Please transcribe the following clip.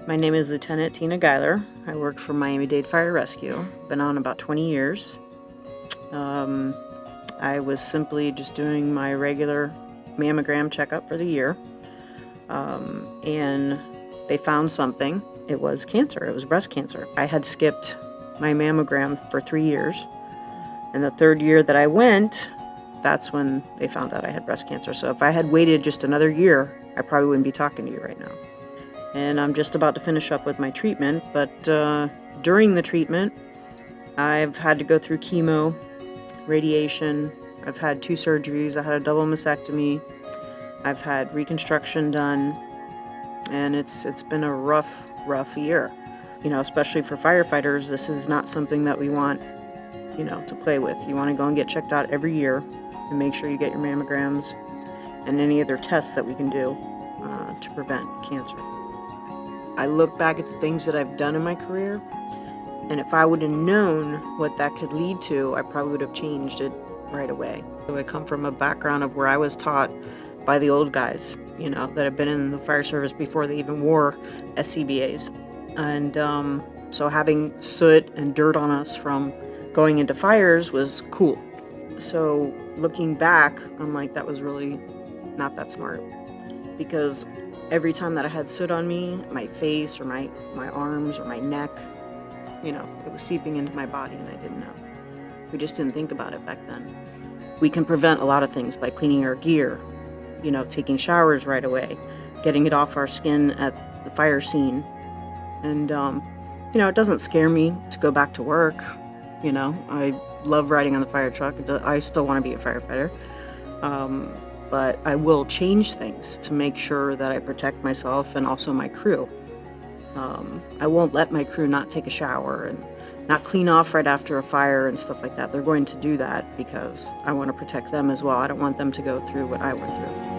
My name is Lieutenant Tina Guiler. I work for Miami-Dade Fire Rescue. Been on about 20 years. I was simply just doing my regular mammogram checkup for the year. And they found something. It was cancer. It was breast cancer. I had skipped my mammogram for 3 years. And the third year that I went, that's when they found out I had breast cancer. So if I had waited just another year, I probably wouldn't be talking to you right now. And I'm just about to finish up with my treatment, but during the treatment, I've had to go through chemo, radiation. I've had 2 surgeries. I had a double mastectomy. I've had reconstruction done, and it's been a rough year. You know, especially for firefighters, this is not something that we want, you know, to play with. You want to go and get checked out every year and make sure you get your mammograms and any other tests that we can do to prevent cancer. I look back at the things that I've done in my career, and if I would have known what that could lead to, I probably would have changed it right away. So I come from a background of where I was taught by the old guys, you know, that have been in the fire service before they even wore SCBAs. And so having soot and dirt on us from going into fires was cool. So looking back, I'm like, that was really not that smart, because every time that I had soot on me, my face or my arms or my neck, you know, it was seeping into my body and I didn't know. We just didn't think about it back then. We can prevent a lot of things by cleaning our gear, you know, taking showers right away, getting it off our skin at the fire scene. And, you know, it doesn't scare me to go back to work. You know, I love riding on the fire truck. I still want to be a firefighter. But I will change things to make sure that I protect myself and also my crew. I won't let my crew not take a shower and not clean off right after a fire and stuff like that. They're going to do that because I want to protect them as well. I don't want them to go through what I went through.